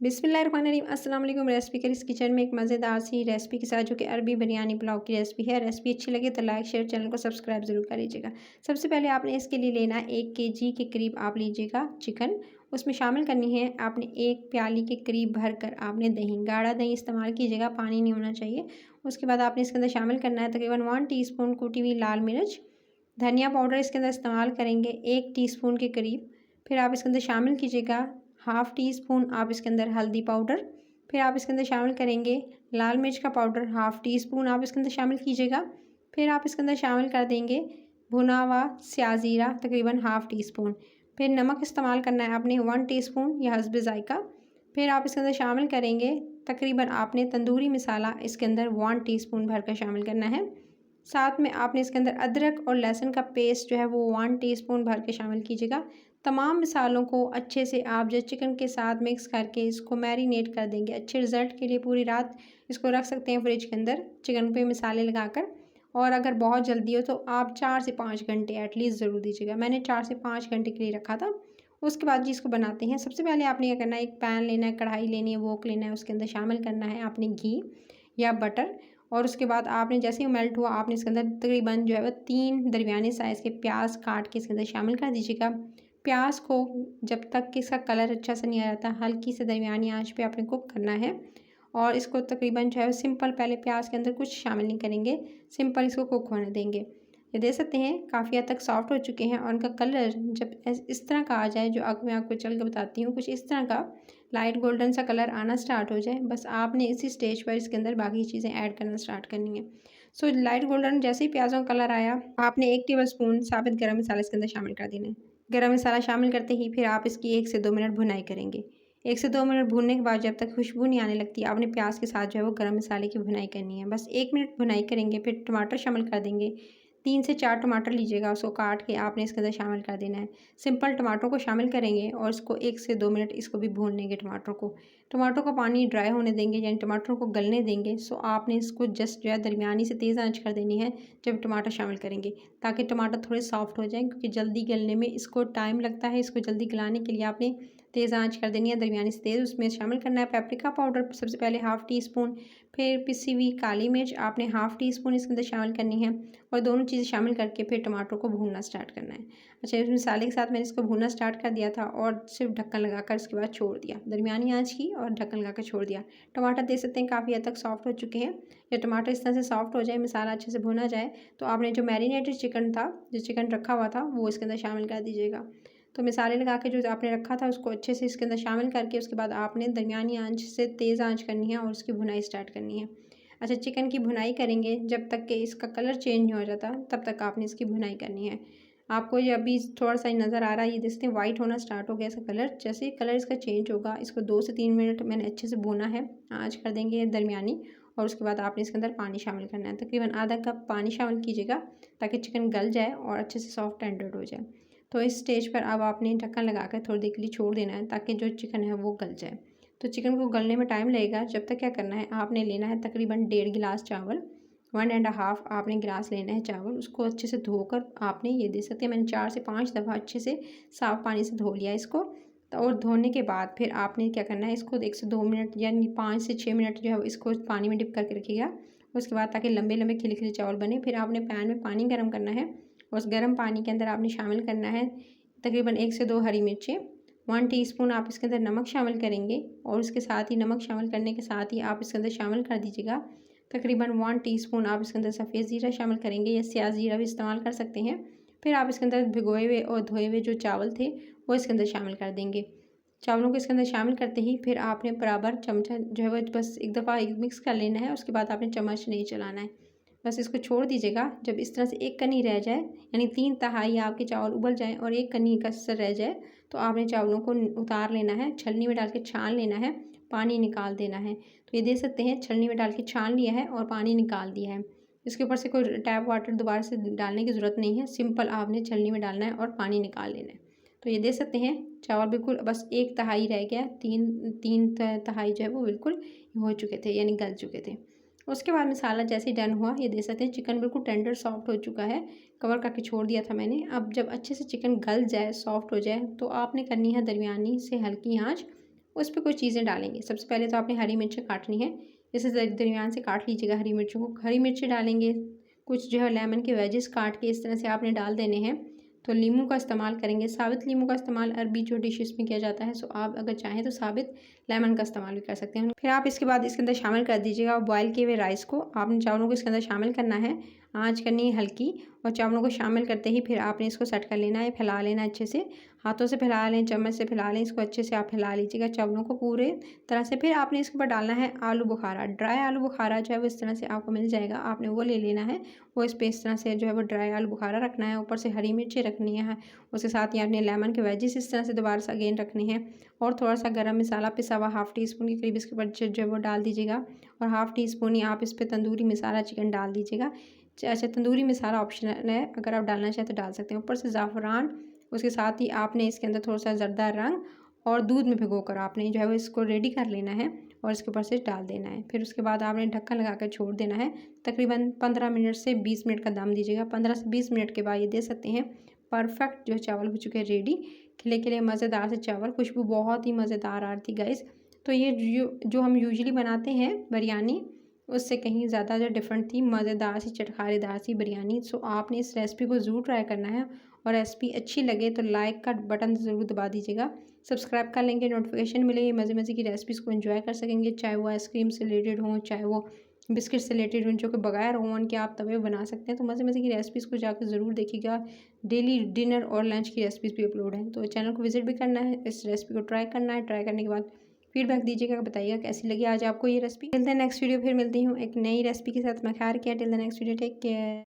बिस्मिल्लाहिर्रहमानिर्रहीम अस्सलाम वालेकुम। रेसिपी करिस किचन में एक मज़ेदार सी रेसिपी के साथ, जो कि अरबी बिरयानी पुलाव की रेसिपी है। रेसिपी अच्छी लगे तो लाइक शेयर, चैनल को सब्सक्राइब ज़रूर कर लीजिएगा। सबसे पहले आपने इसके लिए लेना 1 केजी के करीब आप लीजिएगा चिकन। उसमें शामिल करनी है आपने 1 प्याली के करीब भर कर आपने दही, गाढ़ा दही इस्तेमाल कीजिएगा, पानी नहीं होना चाहिए। उसके बाद आपने इसके अंदर शामिल करना है तकरीबन 1 टीस्पून कुटी हुई लाल मिर्च। धनिया पाउडर इसके अंदर इस्तेमाल करेंगे 1 टीस्पून के करीब। फिर आप इसके अंदर शामिल कीजिएगा हाफ़ टी स्पून आप इसके अंदर हल्दी पाउडर। फिर आप इसके अंदर शामिल करेंगे लाल मिर्च का पाउडर हाफ़ टी स्पून आप इसके अंदर शामिल कीजिएगा। फिर आप इसके अंदर शामिल कर देंगे भुना हुआ स्याह ज़ीरा तकरीबन हाफ़ टी स्पून। फिर नमक इस्तेमाल करना है आपने 1 टीस्पून या हस्ब ज़ायक़ा। फिर आप इसके अंदर शामिल करेंगे तकरीबन आपने तंदूरी मसाला इसके अंदर 1 टीस्पून भरकर शामिल करना है। साथ में आपने इसके अंदर अदरक और लहसुन का पेस्ट जो है वो 1 टीस्पून भर के शामिल कीजिएगा। तमाम मसालों को अच्छे से आप जो चिकन के साथ मिक्स करके इसको मैरिनेट कर देंगे। अच्छे रिज़ल्ट के लिए पूरी रात इसको रख सकते हैं फ्रिज के अंदर चिकन पे मसाले लगाकर। और अगर बहुत जल्दी हो तो आप 4 से 5 घंटे एटलीस्ट ज़रूर दीजिएगा। मैंने 4 से 5 घंटे के लिए रखा था। उसके बाद जी इसको बनाते हैं। सबसे पहले आपने क्या करना है, एक पैन लेना है, कढ़ाई लेनी है, वोक लेना है, उसके अंदर शामिल करना है आपने घी या बटर। और उसके बाद आपने जैसे ही मेल्ट हुआ आपने इसके अंदर तकरीबन जो है वो 3 दरमियाने साइज़ के प्याज काट के इसके अंदर शामिल कर दीजिएगा। प्याज को जब तक कि इसका कलर अच्छा से नहीं आ जाता हल्की से दरमियानी आंच पे आपने कुक करना है। और इसको तकरीबन जो है सिंपल पहले प्याज के अंदर कुछ शामिल नहीं करेंगे, सिंपल इसको कुक होने देंगे। ये देख सकते हैं काफ़ी हद तक सॉफ्ट हो चुके हैं और उनका कलर जब इस तरह का आ जाए, जो अब मैं आपको चल के बताती हूँ, कुछ इस तरह का लाइट गोल्डन सा कलर आना स्टार्ट हो जाए, बस आपने इसी स्टेज पर इसके अंदर बाकी चीज़ें ऐड करना स्टार्ट करनी है। सो लाइट गोल्डन जैसे ही प्याज़ों का कलर आया, आपने 1 टेबलस्पून साबित गरम मसाला इसके अंदर शामिल कर देना है। गरम मसाला शामिल करते ही फिर आप इसकी 1 से 2 मिनट भुनाई करेंगे। 1 से 2 मिनट भूनने के बाद जब तक खुशबू नहीं आने लगती, आपने प्याज के साथ जो है वो गरम मसाले की भुनाई करनी है। बस 1 मिनट भुनाई करेंगे, फिर टमाटर शामिल कर देंगे। 3 से 4 टमाटर लीजिएगा, उसको काट के आपने इसके अंदर शामिल कर देना है। सिंपल टमाटरों को शामिल करेंगे और इसको 1 से 2 मिनट इसको भी भून लेंगे टमाटरों को। टमाटरों का पानी ड्राई होने देंगे, यानी टमाटरों को गलने देंगे। सो आपने इसको जस्ट जो है दरमियानी से तेज़ आंच कर देनी है जब टमाटर शामिल करेंगे, ताकि टमाटर थोड़े सॉफ्ट हो जाएँ, क्योंकि जल्दी गलने में इसको टाइम लगता है। इसको जल्दी गलाने के लिए आपने तेज़ आंच कर देनी है, दरमियानी से तेज़। उसमें शामिल करना है पेपरिका पाउडर सबसे पहले हाफ़ टी स्पून। फिर पिसी हुई काली मिर्च आपने हाफ़ टी स्पून इसके अंदर शामिल करनी है। और दोनों चीज़ें शामिल करके फिर टमाटर को भूनना स्टार्ट करना है। अच्छा, इस मसाले के साथ मैंने इसको भूनना स्टार्ट कर दिया था और सिर्फ ढक्कन लगाकर इसके बाद छोड़ दिया, दरमियानी आंच की और ढक्कन लगाकर छोड़ दिया। टमाटर देख सकते हैं काफ़ी हद तक सॉफ्ट हो चुके हैं। जब टमाटर इस तरह से सॉफ्ट हो जाए, मसाला अच्छे से भुना जाए, तो आपने जो मैरिनेटेड चिकन था, जो चिकन रखा हुआ था, वो इसके अंदर शामिल कर दीजिएगा। तो मसाले लगा के जो आपने रखा था उसको अच्छे से इसके अंदर शामिल करके उसके बाद आपने दरमियानी आंच से तेज़ आंच करनी है और उसकी भुनाई स्टार्ट करनी है। अच्छा, चिकन की भुनाई करेंगे जब तक कि इसका कलर चेंज नहीं हो जाता, तब तक आपने इसकी भुनाई करनी है। आपको ये अभी थोड़ा-सा नज़र आ रहा है, ये देखते हैं वाइट होना स्टार्ट हो गया इसका कलर। जैसे ही कलर इसका चेंज होगा, इसको 2 से 3 मिनट मैंने अच्छे से भूना है, आँच कर देंगे दरमियानी। और उसके बाद आपने इसके अंदर पानी शामिल करना है, तकरीबन आधा कप पानी शामिल कीजिएगा, ताकि चिकन गल जाए और अच्छे से सॉफ्ट टेंडर हो जाए। तो इस स्टेज पर अब आपने ढक्कन लगाकर थोड़ी देर के लिए छोड़ देना है, ताकि जो चिकन है वो गल जाए। तो चिकन को गलने में टाइम लगेगा। जब तक क्या करना है, आपने लेना है तकरीबन 1.5 गिलास चावल, 1 एंड हाफ़ आपने गिलास लेना है चावल। उसको अच्छे से धोकर आपने, ये देख सकते हैं मैंने 4 से 5 दफ़ा अच्छे से साफ़ पानी से धो लिया इसको। तो और धोने के बाद फिर आपने क्या करना है, इसको 1 से 2 मिनट यानी 5 से 6 मिनट जो है इसको पानी में डिप करके रखिएगा। उसके बाद ताकि लंबे लंबे खिले खिले चावल बने। फिर आपने पैन में पानी गर्म करना है, उस गर्म पानी के अंदर आपने शामिल करना है तकरीबन 1 से 2 हरी मिर्चें। 1 टीस्पून आप इसके अंदर नमक शामिल करेंगे और उसके साथ ही नमक शामिल करने के साथ ही आप इसके अंदर शामिल कर दीजिएगा तकरीबन 1 टीस्पून आप इसके अंदर सफ़ेद ज़ीरा शामिल करेंगे, या स्याह ज़ीरा भी इस्तेमाल कर सकते हैं। फिर आप इसके अंदर भिगोए हुए और धोए हुए जो चावल थे वो इसके अंदर शामिल कर देंगे। चावलों को इसके अंदर शामिल करते ही फिर आपने बराबर चमचा जो है वो बस एक दफ़ा मिक्स कर लेना है। उसके बाद आपने चम्मच नहीं चलाना है, बस इसको छोड़ दीजिएगा। जब इस तरह से एक कनी रह जाए, यानी 3 तिहाई आपके चावल उबल जाएँ और एक कनी कसर रह जाए, तो आपने चावलों को उतार लेना है, छलनी में डाल के छान लेना है, पानी निकाल देना है। तो ये देख सकते हैं छलनी में डाल के छान लिया है और पानी निकाल दिया है। इसके ऊपर से कोई टैप वाटर दोबारा से डालने की ज़रूरत नहीं है, सिंपल आपने छलनी में डालना है और पानी निकाल लेना है। तो ये देख सकते हैं चावल बिल्कुल बस एक तिहाई रह गया, तीन तिहाई जो है वो बिल्कुल हो चुके थे, यानी गल चुके थे। उसके बाद मसाला जैसे ही डन हुआ, ये देख सकते हैं चिकन बिल्कुल टेंडर सॉफ्ट हो चुका है। कवर करके छोड़ दिया था मैंने। अब जब अच्छे से चिकन गल जाए, सॉफ्ट हो जाए, तो आपने करनी है दरमियानी से हल्की आंच। उस पर कुछ चीज़ें डालेंगे। सबसे पहले तो आपने हरी मिर्चें काटनी है, जैसे दरमियान से काट लीजिएगा हरी मिर्चों को। हरी मिर्चें डालेंगे, कुछ जो है लेमन के वेजेस काट के इस तरह से आपने डाल देने हैं। तो नींबू का इस्तेमाल करेंगे, साबित नींबू का इस्तेमाल अरबी जो डिशेस में किया जाता है। सो आप अगर चाहें तो साबित लेमन का इस्तेमाल भी कर सकते हैं। फिर आप इसके बाद इसके अंदर शामिल कर दीजिएगा बॉयल किए हुए राइस को। आपने चावलों को इसके अंदर शामिल करना है, आँच करनी है हल्की, और चावलों को शामिल करते ही फिर आपने इसको सेट कर लेना है, फैला लेना है अच्छे से। हाथों से फैला लें, चम्मच से फैला लें, इसको अच्छे से आप फैला लीजिएगा चावलों को पूरे तरह से। फिर आपने इसके ऊपर डालना है आलू बुखारा, ड्राई आलू बुखारा जो है वो इस तरह से आपको मिल जाएगा, आपने वो ले लेना है। वो इस पर इस तरह से जो है वो ड्राई आलू बुखारा रखना है, ऊपर से हरी मिर्ची रखनी है, उसके साथ ही आपने लेमन के वेजिस इस तरह से दोबारा से अगेन रखने हैं, और थोड़ा सा गरम मसाला पिसा हुआ हाफ़ टी स्पून के करीब इसके ऊपर जो है वो डाल दीजिएगा, और हाफ़ टी स्पून ही आप इस पर तंदूरी मसाला चिकन डाल दीजिएगा। अच्छा, तंदूरी मसाला ऑप्शनल है, अगर आप डालना चाहें तो डाल सकते हैं। ऊपर से ज़ाफ़रान, उसके साथ ही आपने इसके अंदर थोड़ा सा ज़रदा रंग और दूध में भिगोकर आपने जो है वो इसको रेडी कर लेना है और इसके ऊपर से डाल देना है। फिर उसके बाद आपने ढक्कन लगा कर छोड़ देना है। तकरीबन 15 मिनट से 20 मिनट का दम दीजिएगा। 15 से 20 मिनट के बाद ये दे सकते हैं। परफेक्ट जो चावल हो चुके हैं रेडी, खिले खिले मज़ेदार से चावल, खुशबू बहुत ही मज़ेदार आ रही थी गाइस। तो ये जो हम यूजुअली बनाते हैं बिरयानी, उससे कहीं ज़्यादा जो डिफरेंट थी, मज़ेदार सी चटखारेदार सी बिरयानी। सो आपने इस रेसिपी को ज़रूर ट्राई करना है, और रेसिपी अच्छी लगे तो लाइक का बटन ज़रूर दबा दीजिएगा, सब्सक्राइब कर लेंगे, नोटिफिकेशन मिलेगी, मज़े मज़े की रेसिपीज़ को एंजॉय कर सकेंगे, चाहे वो आइसक्रीम से रिलेटेड हों, चाहे वो बिस्किट से रिलेटेड हों, जो कि बगैर ओवन के आप तवे बना सकते हैं। तो मज़े मज़े की रेसिपीज़ को जाकर ज़रूर देखिएगा। डेली डिनर और लंच की रेसिपीज़ भी अपलोड हैं, तो चैनल को विजिट भी करना है, इस रेसिपी को ट्राई करना है। ट्राई करने के बाद फीडबैक दीजिएगा, बताइएगा कैसी लगी आज आपको ये recipe. Till the next video फिर मिलती हूँ एक नई रेसिपी के साथ। मैं ख्याल किया, till the next video, take care.